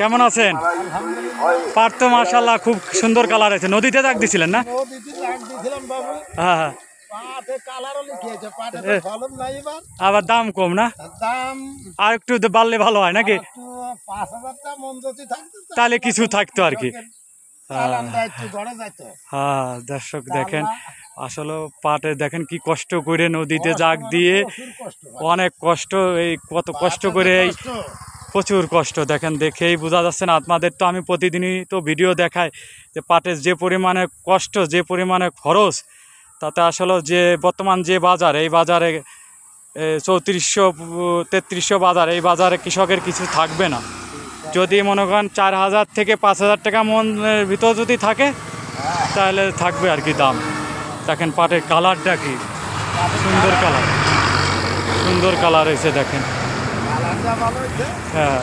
কেমন আছেন? পাট তো মাশাআল্লাহ খুব সুন্দর কালার আছে। নদীতে দাগ দিছিলেন না? হ্যাঁ হ্যাঁ। আবার দাম কম না? আর একটু বাড়লে ভালো হয় নাকি? তাহলে কিছু থাকতো আর কি। হ্যাঁ দর্শক দেখেন, আসলে পাটে দেখেন কি কষ্ট করে নদীতে জাগ দিয়ে, অনেক কষ্ট, এই কত কষ্ট করে, এই প্রচুর কষ্ট দেখেন, দেখেই বোঝা যাচ্ছে না আপনাদের। তো আমি প্রতিদিনই তো ভিডিও দেখাই যে পাটের যে পরিমাণে কষ্ট, যে পরিমাণে খরচ, তাতে আসলে যে বর্তমান যে বাজার, এই বাজারে 3400-3300 বাজার, এই বাজারে কৃষকের কিছু থাকবে না। যদি মনে করেন 4000 থেকে 5000 টাকা মনের ভিতর যদি থাকে তাহলে থাকবে আর কি দাম। দেখেন পাটের কালারটা কি সুন্দর কালার, সুন্দর কালার হয়েছে দেখেন। হ্যাঁ,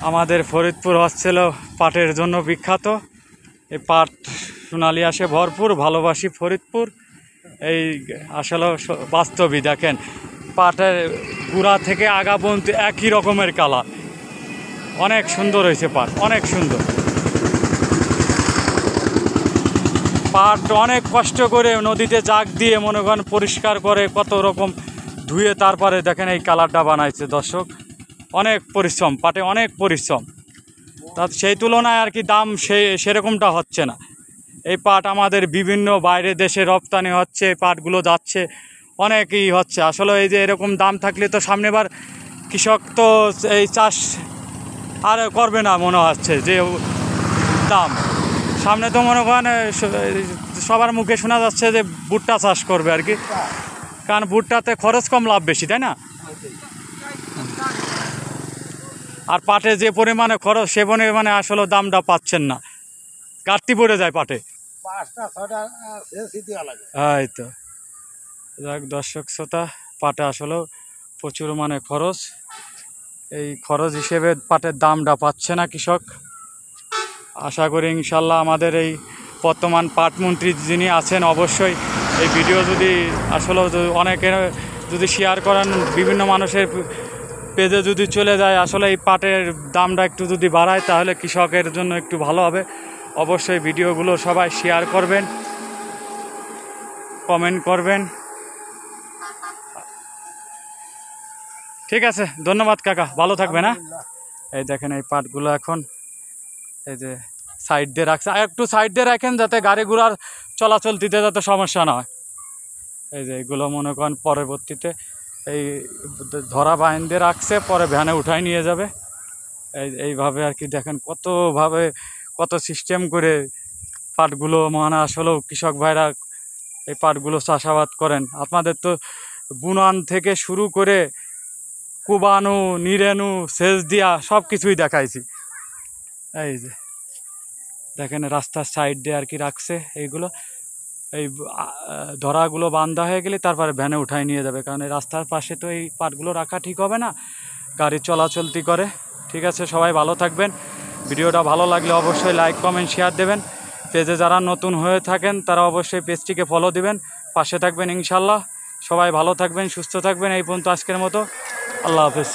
আমাদের ফরিদপুর হচ্ছিল পাটের জন্য বিখ্যাত। এই পাট সোনালি আসে ভরপুর, ভালোবাসি ফরিদপুর। এই আসলে বাস্তবই দেখেন, পাটের গুড়া থেকে আগা পর্যন্ত একই রকমের কালার, অনেক সুন্দর হয়েছে পাট, অনেক সুন্দর। পাট অনেক কষ্ট করে নদীতে জাগ দিয়ে মনে করেন পরিষ্কার করে কত রকম ধুয়ে তারপরে দেখেন এই কালারটা বানাইছে। দর্শক অনেক পরিশ্রম, পাটে অনেক পরিশ্রম, তা সেই তুলনায় আর কি দাম সেরকমটা হচ্ছে না। এই পাট আমাদের বিভিন্ন বাইরে দেশে রপ্তানি হচ্ছে, পাটগুলো যাচ্ছে, অনেকই হচ্ছে। আসলে এই যে এরকম দাম থাকলে তো সামনেবার কৃষক তো এই চাষ আর করবে না মনে হচ্ছে, যে দাম সামনে তো মনে করেন সবার মুখে শোনা যাচ্ছে যে ভুট্টা চাষ করবে আর কি, কারণ ভুট্টাতে খরচ কম, লাভ বেশি, তাই না? আর পাটে যে পরিমাণে খরচ, সে পরিমাণে আসলে দামটা পাচ্ছেন না, ঘাটতি পড়ে যায় পাটে। এই তো যাক দর্শক শ্রোতা, পাটে আসলেও প্রচুর মানে খরচ, এই খরচ হিসেবে পাটের দামটা পাচ্ছে না কৃষক। আশা করি ইনশাল্লাহ আমাদের এই বর্তমান পাটমন্ত্রী যিনি আছেন, অবশ্যই এই ভিডিও যদি আসলে অনেকে যদি শেয়ার করেন, বিভিন্ন মানুষের পেজে যদি চলে যায়, আসলে এই পাটের দামটা একটু যদি বাড়ায় তাহলে কৃষকের জন্য একটু ভালো হবে। অবশ্যই ভিডিওগুলো সবাই শেয়ার করবেন, কমেন্ট করবেন। ঠিক আছে, ধন্যবাদ কাকা, ভালো থাকবেন। হ্যাঁ, এই দেখেন এই পাটগুলো এখন এই যে সাইড দিয়ে রাখছে, একটু সাইড দিয়ে রাখেন যাতে গাড়ি ঘোড়ার চলাচল দিতে যাতে সমস্যা না হয়। এই যে এগুলো মনে করেন পরবর্তীতে এই ধরা বাইন দিয়ে রাখছে, পরে ভ্যানে উঠাই নিয়ে যাবে। এইভাবে আর কি দেখেন কতভাবে, কত সিস্টেম করে পাটগুলো মানে আসলেও কৃষক ভাইরা এই পাটগুলো চাষাবাদ করেন। আপনাদের তো বুনান থেকে শুরু করে কুবানো, নিড়ানো, সেচ দিয়া সব কিছুই দেখাইছি। এই যে দেখেন রাস্তার সাইড দিয়ে আর কি রাখছে এইগুলো, এই ধরাগুলো বান্ধা হয়ে গেলে তারপরে ভ্যানে উঠাই নিয়ে যাবে, কারণ এই রাস্তার পাশে তো এই পাটগুলো রাখা ঠিক হবে না, গাড়ি চলাচলতি করে। ঠিক আছে, সবাই ভালো থাকবেন। ভিডিওটা ভালো লাগলে অবশ্যই লাইক, কমেন্ট, শেয়ার দেবেন। পেজে যারা নতুন হয়ে থাকেন তারা অবশ্যই পেজটিকে ফলো দিবেন, পাশে থাকবেন ইনশাল্লাহ। সবাই ভালো থাকবেন, সুস্থ থাকবেন। এই পর্যন্ত আজকের মতো, আল্লাহ হাফেজ।